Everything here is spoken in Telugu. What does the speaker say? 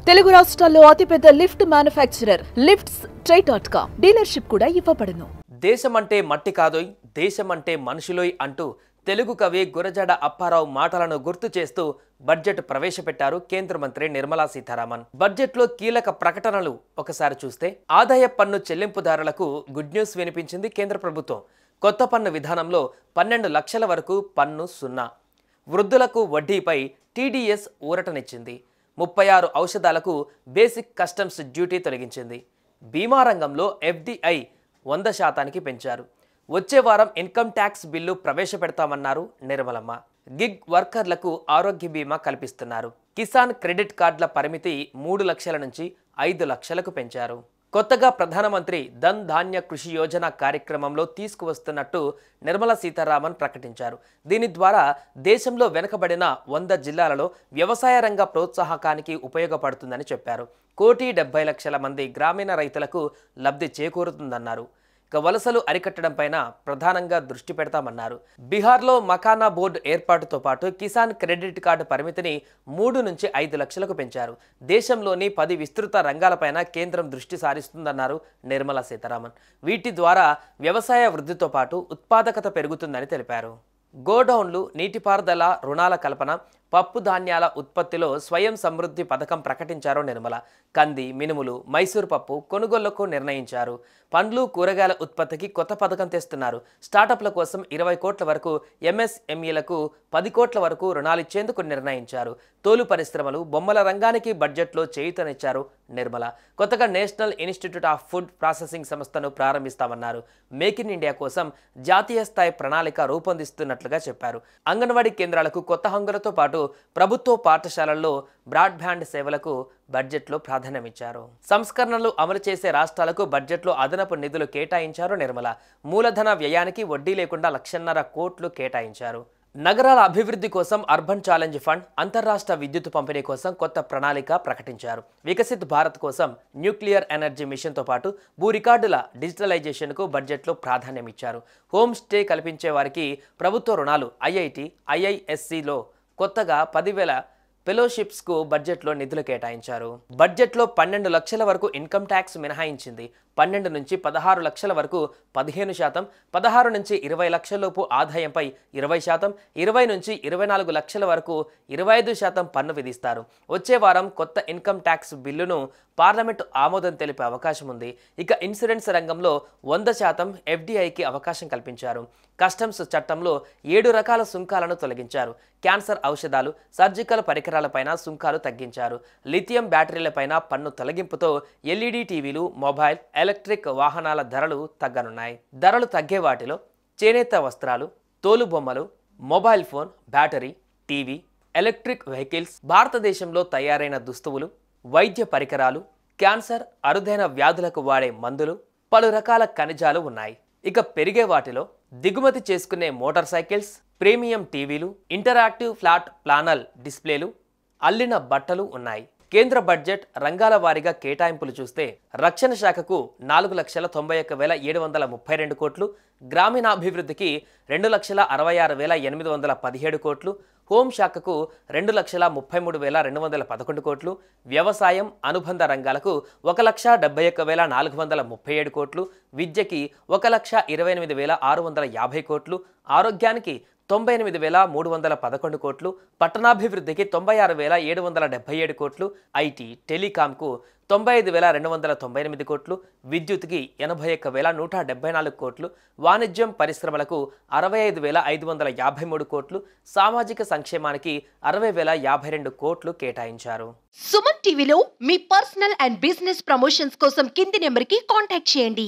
తెలుగు రాష్ట్రాల్లో అతిపెద్ద లిఫ్ట్ మ్యానుఫ్యాక్చరర్ లిఫ్ట్స్.com డీలర్షిప్ కూడా ఇవ్వబడును. దేశమంటే మట్టి కాదోయ్, దేశమంటే మనుషులోయ్ అంటూ తెలుగు కవి గురజాడ అప్పారావు మాటలను గుర్తు చేస్తూ బడ్జెట్ ప్రవేశపెట్టారు కేంద్ర మంత్రి నిర్మలా సీతారామన్. బడ్జెట్లో కీలక ప్రకటనలు ఒకసారి చూస్తే, ఆదాయ పన్ను చెల్లింపుదారులకు గుడ్ న్యూస్ వినిపించింది కేంద్ర ప్రభుత్వం. కొత్త పన్ను విధానంలో 12 లక్షల వరకు పన్ను సున్నా. వృద్ధులకు వడ్డీపై టీడీఎస్ ఊరటనిచ్చింది. 36 ఔషధాలకు బేసిక్ కస్టమ్స్ డ్యూటీ తొలగించింది. బీమా రంగంలో ఎఫ్డిఐ 100% పెంచారు. వచ్చే వారం ఇన్కమ్ ట్యాక్స్ బిల్లు ప్రవేశపెడతామన్నారు నిర్మలమ్మ. గిగ్ వర్కర్లకు ఆరోగ్య బీమా కల్పిస్తున్నారు. కిసాన్ క్రెడిట్ కార్డుల పరిమితి 3 లక్షల నుంచి 5 లక్షలకు పెంచారు. కొత్తగా ప్రధానమంత్రి ధన్ ధాన్య కృషి యోజన కార్యక్రమంలో తీసుకువస్తున్నట్టు నిర్మలా సీతారామన్ ప్రకటించారు. దీని ద్వారా దేశంలో వెనుకబడిన 100 జిల్లాలలో వ్యవసాయ రంగ ప్రోత్సాహకానికి ఉపయోగపడుతుందని చెప్పారు. 1,70,00,000 మంది గ్రామీణ రైతులకు లబ్ధి చేకూరుతుందన్నారు. వలసలు అరికట్టడంపైన ప్రధానంగా దృష్టి పెడతామన్నారు. బీహార్లో మకానా బోర్డు ఏర్పాటుతో పాటు కిసాన్ క్రెడిట్ కార్డు పరిమితిని 3 నుంచి 5 లక్షలకు పెంచారు. దేశంలోని 10 విస్తృత రంగాలపైన కేంద్రం దృష్టి సారిస్తుందన్నారు నిర్మలా సీతారామన్. వీటి ద్వారా వ్యవసాయ వృద్ధితో పాటు ఉత్పాదకత పెరుగుతుందని తెలిపారు. గోడౌన్లు, నీటిపారుదల, రుణాల కల్పన, పప్పు ధాన్యాల ఉత్పత్తిలో స్వయం సమృద్ధి పథకం ప్రకటించారు నిర్మల. కంది, మినుములు, మైసూరు పప్పు కొనుగోళ్లకు నిర్ణయించారు. పండ్లు, కూరగాయల ఉత్పత్తికి కొత్త పథకం తెస్తున్నారు. స్టార్టప్ల కోసం 20 కోట్ల వరకు, ఎంఎస్ఎంఈలకు 10 కోట్ల వరకు రుణాలిచ్చేందుకు నిర్ణయించారు. తోలు పరిశ్రమలు, బొమ్మల రంగానికి బడ్జెట్లో చేయూతనిచ్చారు నిర్మల. కొత్తగా national institute of food processing సంస్థను ప్రారంభిస్తామన్నారు. మేక్ ఇన్ ఇండియా కోసం జాతీయ స్థాయి ప్రణాళిక రూపొందిస్తున్నట్లుగా చెప్పారు. అంగన్వాడీ కేంద్రాలకు కొత్త హంగులతో పాటు ప్రభుత్వ పాఠశాలల్లో బ్రాడ్బ్యాండ్ సేవలకు బడ్జెట్లో ప్రాధాన్యమిచ్చారు. సంస్కరణలు అమలు చేసే రాష్ట్రాలకు బడ్జెట్లో అదనపు నిధులు కేటాయించారు నిర్మల. మూలధన వ్యయానికి వడ్డీ లేకుండా 1,50,000 కోట్లు కేటాయించారు. నగరాల అభివృద్ధి కోసం అర్బన్ ఛాలెంజ్ ఫండ్, అంతర్రాష్ట్ర విద్యుత్ పంపిణీ కోసం కొత్త ప్రణాళిక ప్రకటించారు. వికసిత్ భారత్ కోసం న్యూక్లియర్ ఎనర్జీ మిషన్తో పాటు భూ రికార్డుల డిజిటలైజేషన్కు బడ్జెట్లో ప్రాధాన్యమిచ్చారు. హోమ్ స్టే కల్పించే వారికి ప్రభుత్వ రుణాలు, ఐఐటి, ఐఐఎస్సిలో కొత్తగా 10,000 ఫెలోషిప్స్కు బడ్జెట్లో నిధులు కేటాయించారు. బడ్జెట్లో 12 లక్షల వరకు ఇన్కమ్ ట్యాక్స్ మినహాయించింది. 12 నుంచి 16 లక్షల వరకు 15%, 16 నుంచి 20 లక్షలలోపు ఆదాయంపై 20%, 20 నుంచి 24 లక్షల వరకు 25% పన్ను విధిస్తారు. వచ్చే వారం కొత్త ఇన్కమ్ ట్యాక్స్ బిల్లును పార్లమెంటు ఆమోదం తెలిపే అవకాశం ఉంది. ఇక ఇన్సూరెన్స్ రంగంలో 100% ఎఫ్డిఐకి అవకాశం కల్పించారు. కస్టమ్స్ చట్టంలో 7 రకాల సుంకాలను తొలగించారు. క్యాన్సర్ ఔషధాలు, సర్జికల్ పరికరాలపైన సుంకాలు తగ్గించారు. లిథియం బ్యాటరీలపైన పన్ను తొలగింపుతో ఎల్ఈడి టీవీలు, మొబైల్, ఎలక్ట్రిక్ వాహనాల ధరలు తగ్గనున్నాయి. ధరలు తగ్గే వాటిలో చేనేత వస్త్రాలు, తోలు బొమ్మలు, mobile phone, battery, TV, electric vehicles, భారతదేశంలో తయారైన దుస్తువులు, వైద్య పరికరాలు, క్యాన్సర్, అరుదైన వ్యాధులకు వాడే మందులు, పలు రకాల ఖనిజాలు ఉన్నాయి. ఇక పెరిగే వాటిలో దిగుమతి చేసుకునే మోటార్ సైకిల్స్, ప్రీమియం టీవీలు, ఇంటరాక్టివ్ ఫ్లాట్ ప్లానల్ డిస్ప్లేలు, అల్లిన బట్టలు ఉన్నాయి. కేంద్ర బడ్జెట్ రంగాల వారీగా కేటాయింపులు చూస్తే, రక్షణ శాఖకు 4,91,732 కోట్లు, గ్రామీణాభివృద్ధికి 2,66,817 కోట్లు, హోంశాఖకు 2,33,211 కోట్లు, వ్యవసాయం, అనుబంధ రంగాలకు 1,71,437 కోట్లు, విద్యకి 1,28,650 కోట్లు, ఆరోగ్యానికి 98,311 కోట్లు, పట్టణాభివృద్ధికి 96,777 కోట్లు, ఐటీ, టెలికాంకు 95,298 కోట్లు, విద్యుత్కి 81,174 కోట్లు, వాణిజ్యం, పరిశ్రమలకు 65,553 కోట్లు, సామాజిక సంక్షేమానికి 60,052 కోట్లు కేటాయించారు. సుమన్ టీవీలో మీ పర్సనల్ అండ్ బిజినెస్ ప్రమోషన్స్ కోసం కింది నెంబర్కి కాంటాక్ట్ చేయండి.